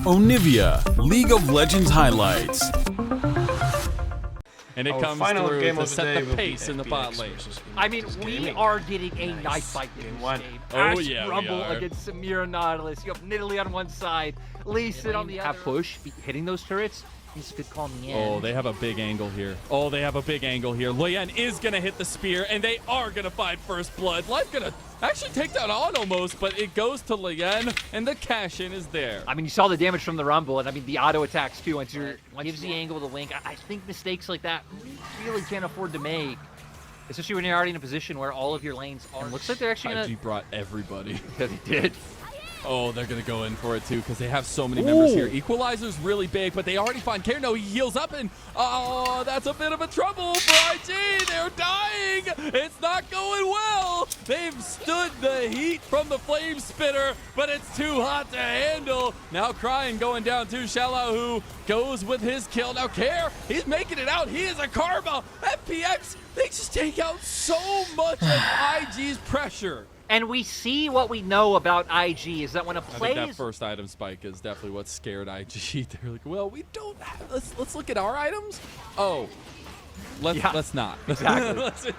Onivia, League of Legends highlights. And it comes through to set the pace in the bot lane. I mean, we are getting a knife fight in this game. Oh, yeah, we Rumble are. against Samira Nautilus. You have Nidalee on one side, Lee Sin on the other. Push, hitting those turrets. This could call me in. Oh, they have a big angle here. Oh, they have a big angle here. Lian is going to hit the spear, and they are going to find first blood. Life going to actually take that on almost, but it goes to Lian, and the cash-in is there. I mean, you saw the damage from the Rumble, and I mean, the auto attacks too. Once gives the angle to Link. I think mistakes like that really can't afford to make. Especially when you're already in a position where all of your lanes are. And looks like they're actually going to... IG brought everybody. Yeah, they did. Oh, they're going to go in for it, too, because they have so many members here. Equalizer's really big, but they already find Care. No, he heals up, and oh, that's a bit of a trouble for IG. They're dying. It's not going well. They've stood the heat from the Flame Spitter, but it's too hot to handle. Now Crying going down to Shallow, who goes with his kill. Now Care, he's making it out. He is a karma. FPX, they just take out so much of IG's pressure. And we see what we know about IG is that when a play I think that first item spike is definitely what scared IG. They're like, well, we don't have, let's look at our items. Oh, let's not. Exactly.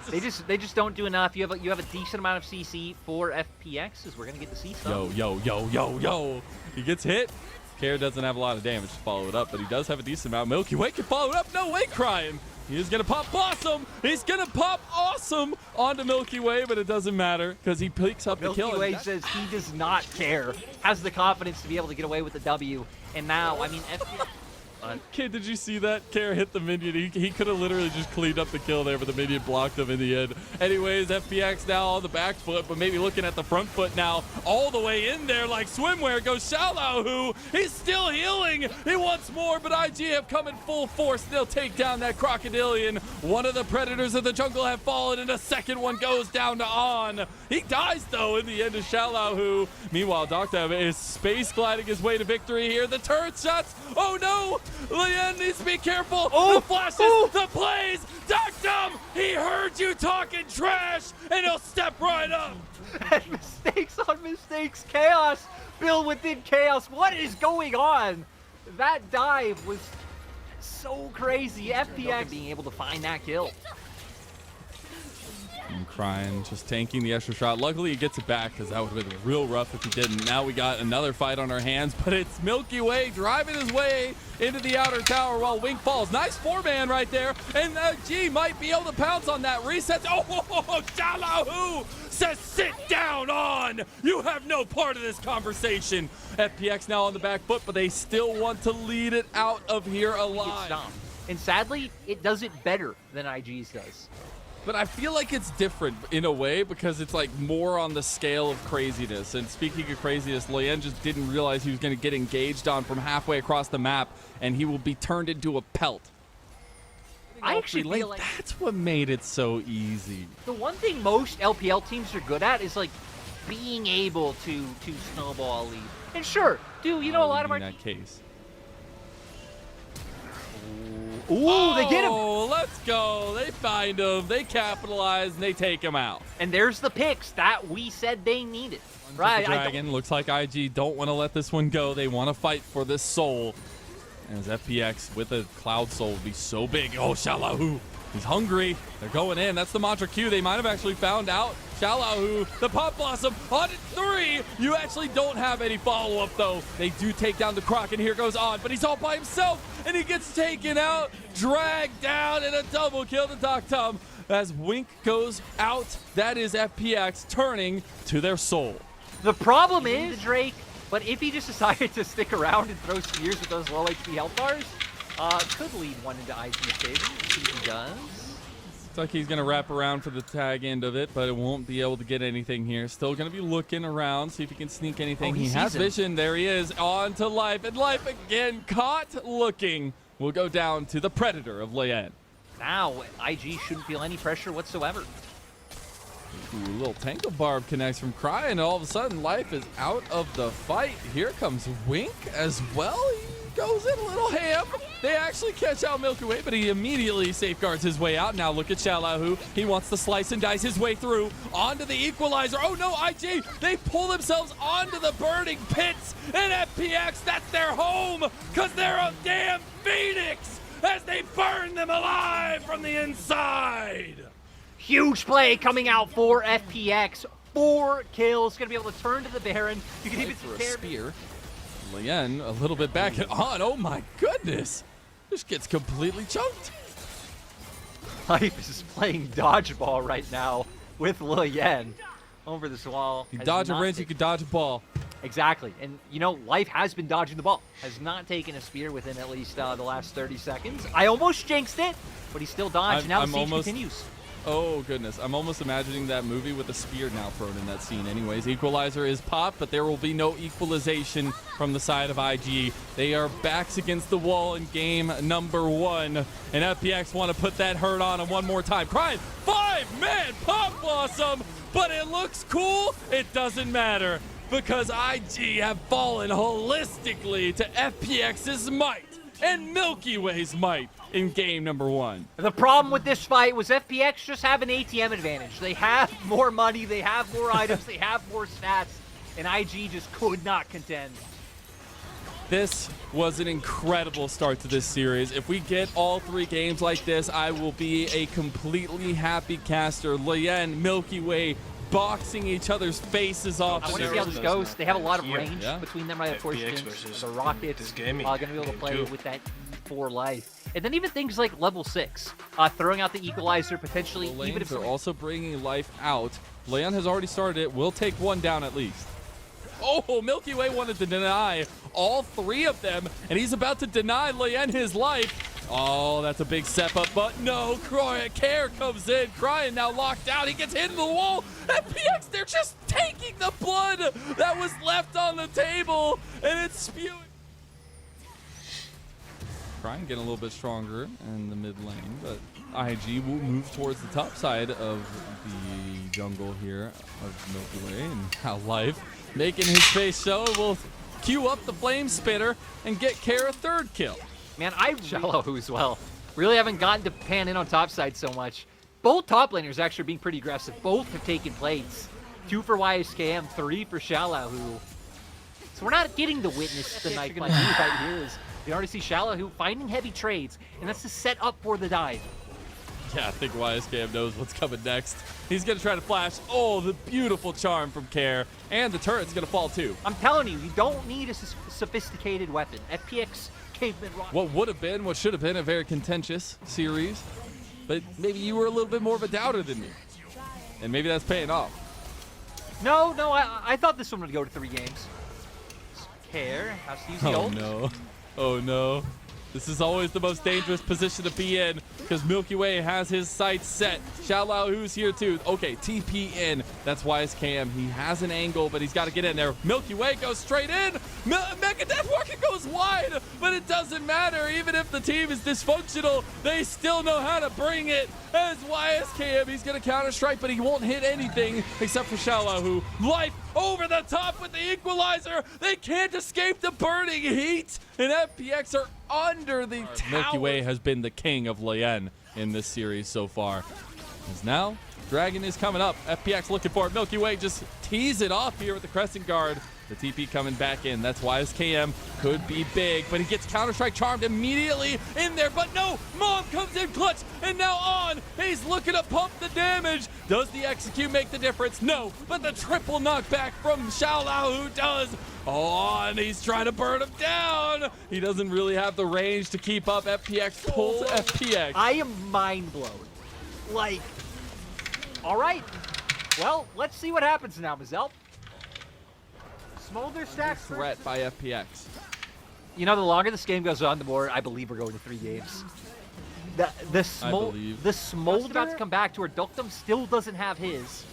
they just don't do enough. You have a decent amount of CC for FPX, as we're gonna get to see some. Yo. He gets hit. Care doesn't have a lot of damage to follow it up, but he does have a decent amount. Milky Way can follow it up. No way, Crying. He's going to pop Blossom. He's going to pop Awesome onto Milky Way, but it doesn't matter because he picks up the kill. Milky Way says he does not care, has the confidence to be able to get away with the W. And now, I mean, FPX... Kid, did you see that? Care hit the minion. He could have literally just cleaned up the kill there, but the minion blocked him in the end. Anyways, FPX now on the back foot, but maybe looking at the front foot now, all the way in there like swimwear goes Shallow, who he's still healing. He wants more, but IG have come in full force. They'll take down that Crocodilian. One of the predators of the jungle have fallen, and a second one goes down to On. He dies, though, in the end of Shallow, who, meanwhile, Doctor is space gliding his way to victory here. The turret shots. Oh, no. Lian needs to be careful. The flashes, the plays. Doctum, he heard you talking trash, and he'll step right up. And mistakes on mistakes. Chaos. Build within chaos. What is going on? That dive was so crazy. FPX being able to find that kill. And Crying, just tanking the extra shot. Luckily, he gets it back because that would have been real rough if he didn't. Now we got another fight on our hands, but it's Milky Way driving his way into the outer tower while Wink falls. Nice four-man right there, and G might be able to pounce on that reset. Oh, Shallow says sit down On. You have no part of this conversation. FPX now on the back foot, but they still want to lead it out of here alive. And sadly, it does it better than IG's does. But I feel like it's different in a way because it's like more on the scale of craziness. And speaking of craziness, Lian just didn't realize he was going to get engaged on from halfway across the map, and he will be turned into a pelt. I actually feel like that's what made it so easy. The one thing most LPL teams are good at is like being able to snowball a lead. And sure, dude, you know a lot of our that case. Ooh, they get him. Oh, let's go. They find him. They capitalize, and they take him out. And there's the picks that we said they needed. Right. Dragon looks like IG don't want to let this one go. They want to fight for this soul. As FPX with a Cloud Soul would be so big. Oh, Shallow. He's hungry. They're going in. That's the mantra Q. They might have actually found out. Shallow, the Pop Blossom on 3. You actually don't have any follow-up, though. They do take down the Croc, and here goes On, but he's all by himself, and he gets taken out, dragged down, and a double kill to Doctum. As Wink goes out, that is FPX turning to their soul. The problem is, Drake, but if he just decided to stick around and throw spears with those low HP health bars, could lead one into IG's favor. He does. Looks like he's going to wrap around for the tag end of it, but it won't be able to get anything here. Still going to be looking around, see if he can sneak anything. He has vision. There he is, on to Life, and Life again caught looking. Will go down to the Predator of Lian. Now, IG shouldn't feel any pressure whatsoever. Ooh, a little Tangle Barb connects from Cry, and all of a sudden Life is out of the fight. Here comes Wink as well. goes in a little ham. They actually catch out Milky Way, but he immediately safeguards his way out. Now look at Xiaolahu. He wants to slice and dice his way through onto the equalizer. Oh no, IG, they pull themselves onto the burning pits. And FPX, that's their home, because they're a damn Phoenix as they burn them alive from the inside. Huge play coming out for FPX. 4 kills. Going to be able to turn to the Baron. You can even see a spear. Lien a little bit back and on. Oh my goodness. Just gets completely choked. Life is playing dodgeball right now with Lien over this wall. You dodge a wrench, you can dodge a ball. Exactly. And, you know, Life has been dodging the ball. Has not taken a spear within at least the last 30 seconds. I almost jinxed it, but he still dodged. Now the siege continues. Oh, goodness. I'm almost imagining that movie with a spear now thrown in that scene. Anyways, equalizer is popped, but there will be no equalization from the side of IG. They are backs against the wall in game number 1. And FPX want to put that hurt on him one more time. Crying, 5-man Pop Blossom, but it looks cool. It doesn't matter because IG have fallen holistically to FPX's might and Milky Way's might in game number 1. The problem with this fight was FPX just have an ATM advantage. They have more money, they have more items, they have more stats, and IG just could not contend. This was an incredible start to this series. If we get all 3 games like this, I will be a completely happy caster. Lien, Milky Way, boxing each other's faces off. I want to see how this goes. They have a lot of range between them, right? Of course, the Rockets going to be able to play with that 4 life. And then even things like level 6, throwing out the equalizer potentially. Even if they're also bringing life out. Leon has already started it. We'll take 1 down at least. Oh, Milky Way wanted to deny all 3 of them, and he's about to deny Leon his life. Oh, that's a big step up, but no, Care comes in, Crying now locked out, he gets hit in the wall. FPX, they're just taking the blood that was left on the table, and it's spewing. Crying getting a little bit stronger in the mid lane, but IG will move towards the top side of the jungle here of Milky Way, and how Life making his face show will queue up the flame spitter and get Care a 3rd kill. Man, I Xiaolahu as well. Really haven't gotten to pan in on top side so much. Both top laners actually are being pretty aggressive. Both have taken plates. 2 for YSKM, 3 for Xiaolahu. So we're not getting to witness the night fight here. Is we already see Xiaolahu finding heavy trades, and that's to set up for the dive. Yeah, I think YSKM knows what's coming next. He's going to try to flash. Oh, the beautiful charm from Care. And the turret's going to fall too. I'm telling you, you don't need a sophisticated weapon. FPX caveman rock. What would have been, what should have been a very contentious series. But maybe you were a little bit more of a doubter than me. And maybe that's paying off. No, I thought this one would go to 3 games. Care has to use the ult. No. Oh no. This is always the most dangerous position to be in because Milky Way has his sights set. Xiaolahu's here too. Okay, TP in. That's YSKM. He has an angle, but he's got to get in there. Milky Way goes straight in. Mega Death Walker goes wide, but it doesn't matter. Even if the team is dysfunctional, they still know how to bring it. As YSKM, he's going to counter-strike, but he won't hit anything except for Xiaolahu. Life over the top with the equalizer. They can't escape the burning heat, and FPX are under the tower. Milky Way has been the king of Lien in this series so far. As now, Dragon is coming up. FPX looking for it. Milky Way just tees it off here with the Crescent Guard. The TP coming back in. That's why SKM could be big, but he gets Counter-Strike charmed immediately in there. But no, Mom comes in clutch, and now On. He's looking to pump the damage. Does the execute make the difference? No, but the triple knockback from Xiaolahu does. On, he's trying to burn him down. He doesn't really have the range to keep up. FPX pulls FPX. I am mind blown. Like, all right. Well, let's see what happens now, Mazel. Smolder stacks threat by FPX. You know, the longer this game goes on, the more I believe we're going to 3 games. The Smolder about to come back to her. Doktum still doesn't have his.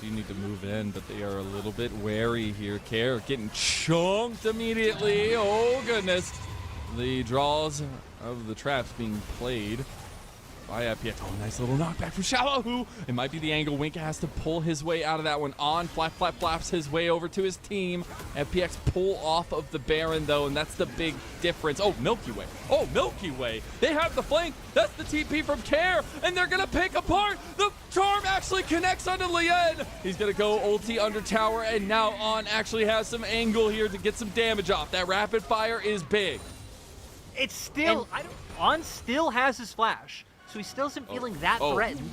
You need to move in, but they are a little bit wary here. Care getting chunked immediately. Oh, goodness. The draws of the traps being played. by FPX. Oh, nice little knockback from Shallow, who it might be the angle. Wink has to pull his way out of that one. On flaps his way over to his team. FPX pull off of the Baron, though, and that's the big difference. Oh, Milky Way. Oh, Milky Way. They have the flank. That's the TP from Care, and they're going to pick apart. The charm actually connects onto Lien. He's going to go ulti under tower, and now On actually has some angle here to get some damage off. That rapid fire is big. It's still, On still has his flash, so he still isn't feeling that threatened.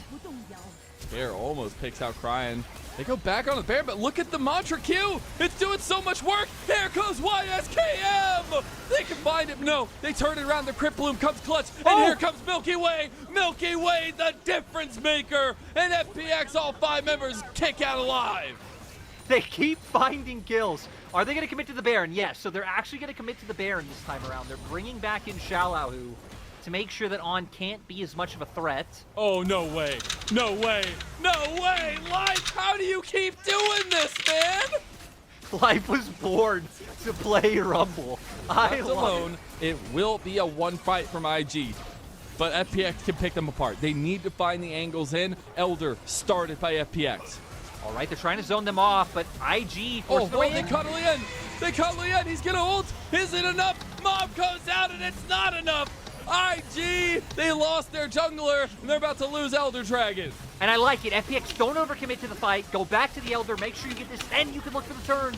Bear almost picks out Crying. They go back on the Bear, but look at the Mantra Q. It's doing so much work. Here goes YSKM. They can find it. No, they turn it around. The Crypt Bloom comes clutch, and here comes Milky Way. Milky Way, the difference maker. And FPX, all 5 members, kick out alive. They keep finding kills. Are they going to commit to the Baron? Yes, so they're actually going to commit to the Baron this time around. They're bringing back in Shallahu to make sure that On can't be as much of a threat. Oh, no way. No way. No way. Life, how do you keep doing this, man? Life was born to play Rumble. Left alone, it will be a one fight from IG. But FPX can pick them apart. They need to find the angles in. Elder started by FPX. All right, they're trying to zone them off, but IG forced the way in. They cut Lien. They cut Lien. He's going to ult. Is it enough? Mob goes out, and it's not enough. IG, they lost their jungler, and they're about to lose Elder Dragon. And I like it. FPX, don't overcommit to the fight. Go back to the Elder. Make sure you get this, and you can look for the turn.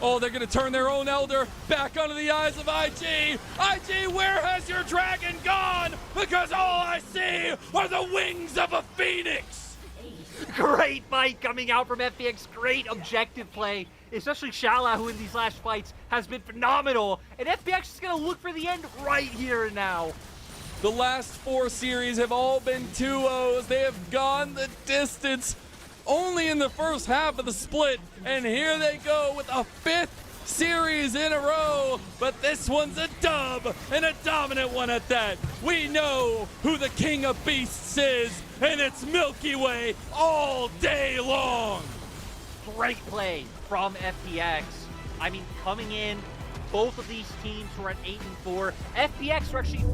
Oh, they're going to turn their own Elder back under the eyes of IG. IG, where has your dragon gone? Because all I see are the wings of a phoenix. Great fight coming out from FPX. Great objective play. Especially Shala, who in these last fights has been phenomenal. And FPX is going to look for the end right here and now. The last 4 series have all been 2-0s. They have gone the distance only in the first half of the split. And here they go with a 5th series in a row. But this one's a dub, and a dominant one at that. We know who the king of beasts is, and it's Milky Way all day long. Great play from FPX. I mean, coming in, both of these teams were at 8-4. FPX were actually